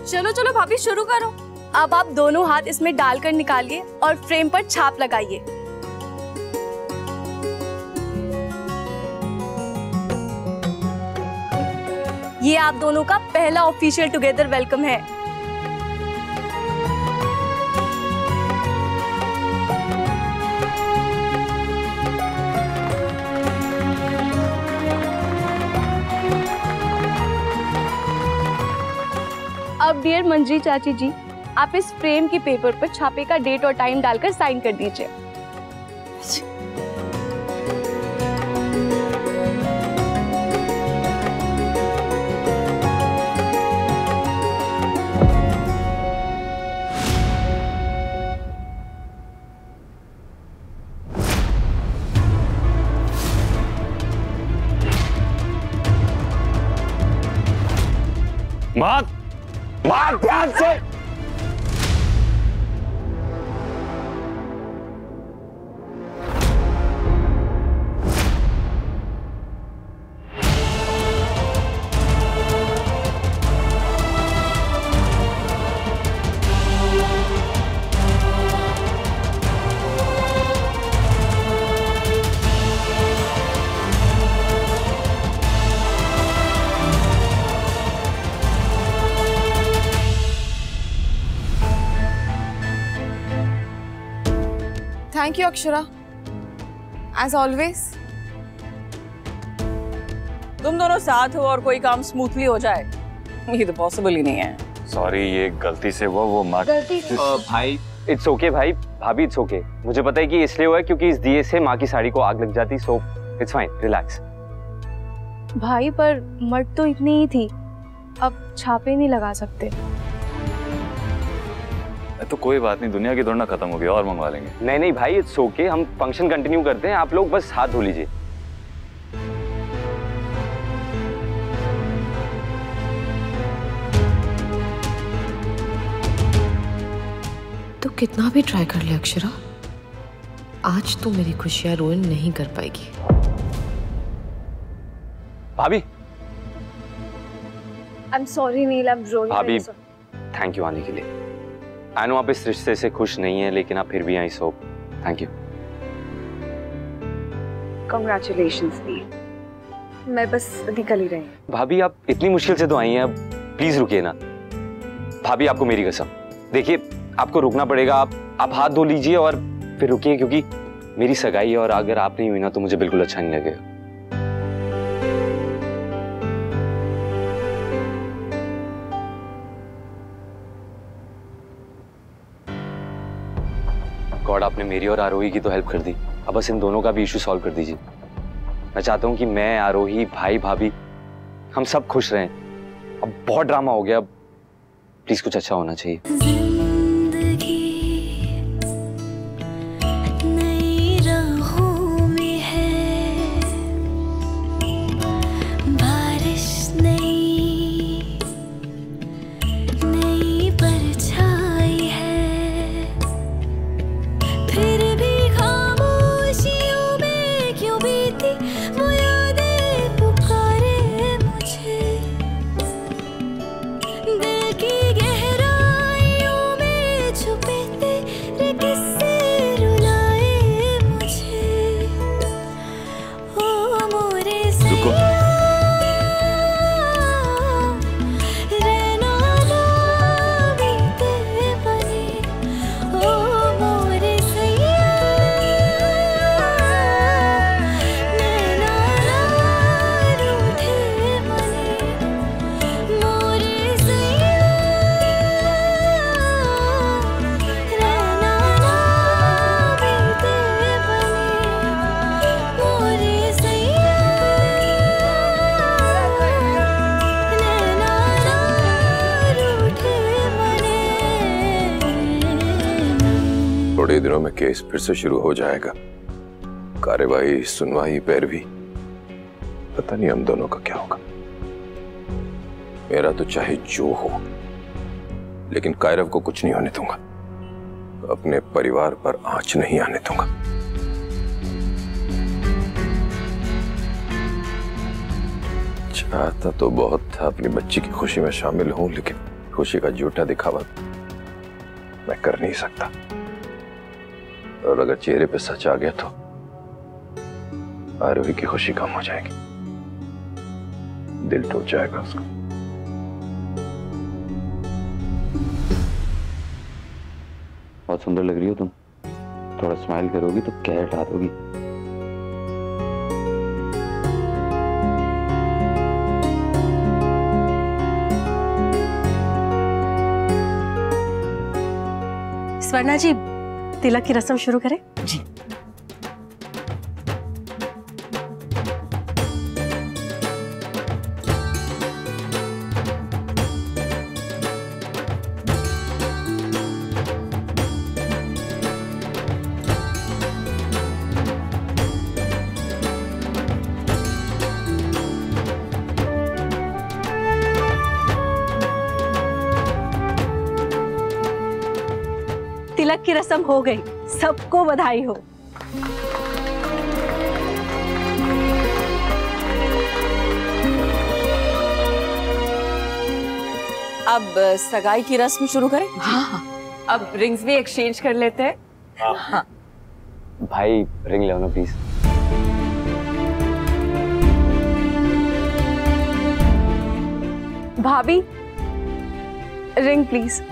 चलो चलो भाभी शुरू करो। अब आप दोनों हाथ इसमें डालकर निकालिए और फ्रेम पर छाप लगाइए। ये आप दोनों का पहला ऑफिशियल टुगेदर वेलकम है। अब डियर मंजरी चाची जी, आप इस फ्रेम के पेपर पर छापे का डेट और टाइम डालकर साइन कर दीजिए। मार ध्यान से। Thank you Akshara, as always. तुम दोनों साथ हो और कोई काम स्मूथली हो जाए, ये तो पॉसिबल ही नहीं है। सॉरी, ये गलती से वो मार गलती से। भाई इट्स ओके भाई, भाभी इट्स ओके। मुझे पता है कि इसलिए हुआ है क्योंकि इस दिए से माँ की साड़ी को आग लग जाती, सो इट्स फाइन, रिलैक्स। भाई पर मर्द तो इतनी ही थी, अब छापे नहीं लगा सकते। तो कोई बात नहीं, दुनिया की दौड़ना खत्म हो गया, और मंगवा लेंगे। नहीं नहीं भाई इट्स ओके, हम फंक्शन कंटिन्यू करते हैं, आप लोग बस हाथ धो लीजिए। तो कितना भी ट्राई कर ले अक्षरा, आज तो मेरी खुशियां रुइन नहीं कर पाएगी। भाभी I am sorry Neel, I am really भाभी थैंक यू आने के लिए। आई नो आप इस रिश्ते से खुश नहीं है, लेकिन आप फिर भी आई, सो थैंक यू। कांग्रेचुलेशंस नील, मैं बस निकल ही रही। भाभी आप इतनी मुश्किल से तो आई हैं, अब प्लीज रुकिए ना। भाभी आपको मेरी कसम, देखिए आपको रुकना पड़ेगा, आप हाथ धो लीजिए और फिर रुकिए, क्योंकि मेरी सगाई है और अगर आप नहीं हुई ना तो मुझे बिल्कुल अच्छा नहीं लगेगा। गॉड, आपने मेरी और आरोही की तो हेल्प कर दी, अब बस इन दोनों का भी इशू सॉल्व कर दीजिए। मैं चाहता हूँ कि मैं, आरोही, भाई, भाभी हम सब खुश रहें। अब बहुत ड्रामा हो गया, अब प्लीज कुछ अच्छा होना चाहिए। थोड़े दिनों में केस फिर से शुरू हो जाएगा, कार्रवाई, सुनवाई, पैरवी, पता नहीं हम दोनों का क्या होगा। मेरा तो चाहे जो हो, लेकिन कायरव को कुछ नहीं होने दूंगा, अपने परिवार पर आंच नहीं आने दूंगा। चाहता तो बहुत था अपनी बच्ची की खुशी में शामिल हूं, लेकिन खुशी का झूठा दिखावा मैं कर नहीं सकता, और अगर चेहरे पे सच आ गया तो आरोही की खुशी कम हो जाएगी, दिल टूट जाएगा उसका। बहुत सुंदर लग रही हो तुम, थोड़ा स्माइल करोगी तो कह हटा दोगी। स्वर्णा जी, तिलक की रस्म शुरू करें? जी। तिलक की रस्म हो गई, सबको बधाई हो। अब सगाई की रस्म शुरू करें? हाँ। अब रिंग्स भी एक्सचेंज कर लेते हैं। हाँ। भाई रिंग ले आओ ना प्लीज। भाभी, रिंग प्लीज।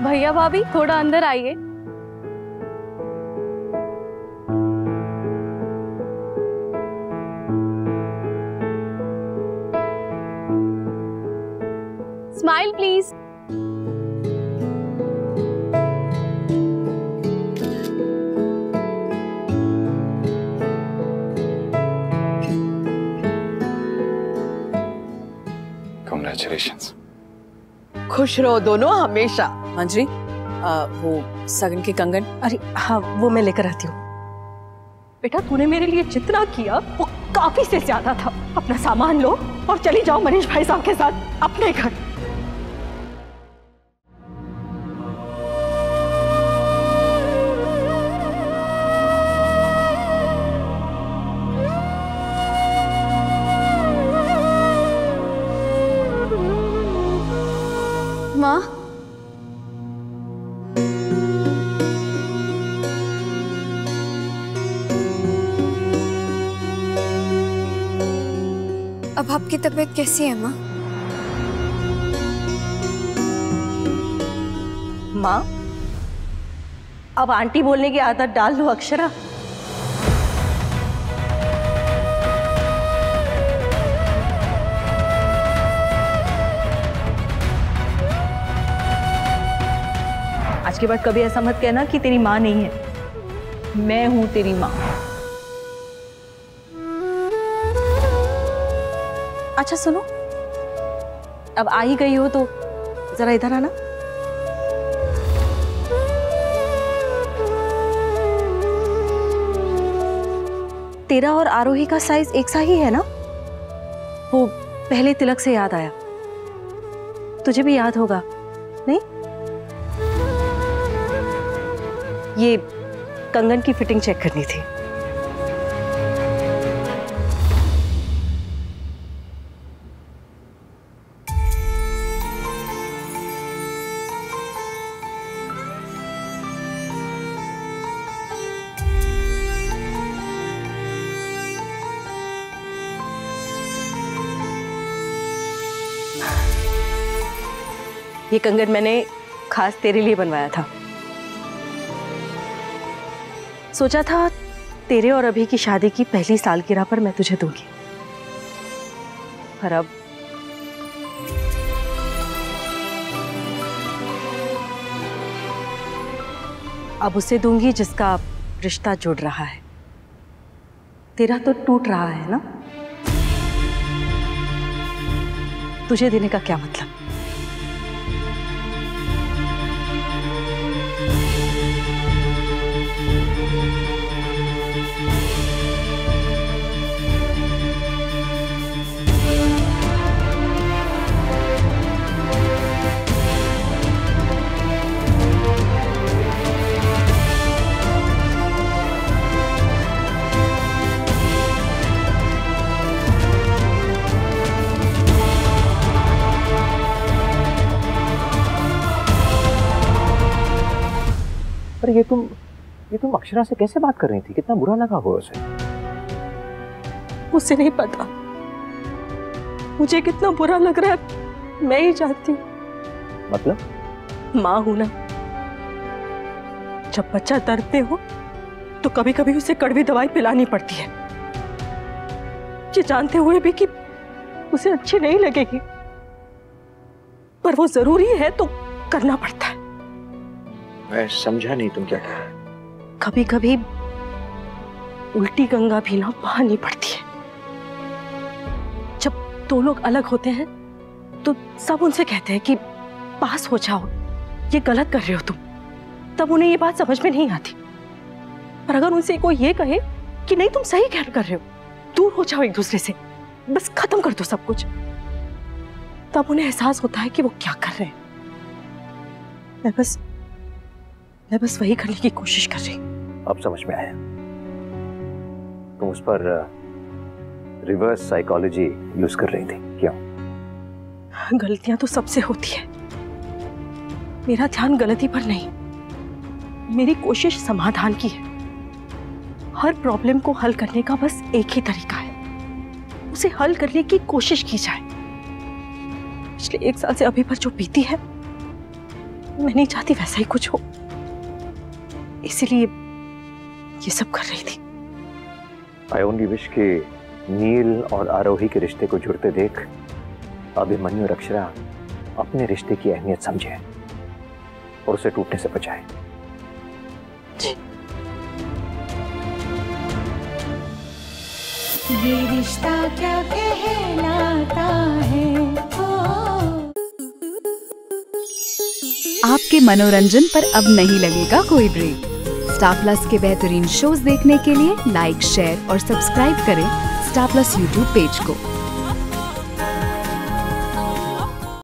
भैया भाभी, थोड़ा अंदर आइए। Smile please. Congratulations. खुश रहो दोनों हमेशा। मंजरी, वो सगन के कंगन। अरे हाँ, वो मैं लेकर आती हूँ। बेटा, तूने मेरे लिए जितना किया वो काफी से ज्यादा था। अपना सामान लो और चली जाओ मनीष भाई साहब के साथ अपने घर। माँ, अब आपकी तबीयत कैसी है माँ? माँ, अब आंटी बोलने की आदत डाल लो अक्षरा। आज के बाद कभी ऐसा मत कहना कि तेरी माँ नहीं है। मैं हूं तेरी माँ। अच्छा सुनो, अब आ ही गई हो तो जरा इधर आना। तेरा और आरोही का साइज एक सा ही है ना? वो पहले तिलक से याद आया। तुझे भी याद होगा नहीं? ये कंगन की फिटिंग चेक करनी थी। ये कंगन मैंने खास तेरे लिए बनवाया था। सोचा था तेरे और अभी की शादी की पहली सालगिरह पर मैं तुझे दूंगी, पर अब उसे दूंगी जिसका रिश्ता जुड़ रहा है। तेरा तो टूट रहा है ना, तुझे देने का क्या मतलब? पर ये तुम अक्षरा से कैसे बात कर रही थी? कितना बुरा लगा होगा उसे? मुझे नहीं पता, मुझे कितना बुरा लग रहा है मैं ही जानती हूँ। मतलब? माँ हूं ना, जब बच्चा दर्द में हो तो कभी कभी उसे कड़वी दवाई पिलानी पड़ती है, ये जानते हुए भी कि उसे अच्छी नहीं लगेगी, पर वो जरूरी है तो करना पड़ता है। मैं समझा नहीं तुम क्या कह रहे हो। कभी कभी उल्टी गंगा भी ना बहानी पड़ती है। जब दो लोग अलग होते हैं तो सब उनसे कहते हैं कि पास हो जाओ, ये गलत कर रहे हो तुम, तब उन्हें ये बात समझ में नहीं आती। पर अगर उनसे कोई ये कहे कि नहीं तुम सही कर रहे हो, दूर हो जाओ एक दूसरे से, बस खत्म कर दो सब कुछ, तब उन्हें एहसास होता है कि वो क्या कर रहे हैं। मैं बस वही करने की कोशिश कर रही हूँ। अब समझ में आया, तुम उस पर रिवर्स साइकोलॉजी यूज कर रही थी। क्यों? गलतियां तो सबसे होती है, मेरा ध्यान गलती पर नहीं, मेरी कोशिश समाधान की है। हर प्रॉब्लम को हल करने का बस एक ही तरीका है, उसे हल करने की कोशिश की जाए। पिछले 1 साल से अभी पर जो बीती है, मैं नहीं चाहती वैसा ही कुछ हो, इसीलिए ये सब कर रही थी। आई ओनली विश कि नील और आरोही के रिश्ते को जुड़ते देख अभिमन्यु और अक्षरा अपने रिश्ते की अहमियत समझे और उसे टूटने से बचाए। ये रिश्ता क्या कहलाता है। आपके मनोरंजन पर अब नहीं लगेगा कोई ब्रेक। स्टार प्लस के बेहतरीन शोज देखने के लिए लाइक, शेयर और सब्सक्राइब करें स्टार प्लस यूट्यूब पेज को।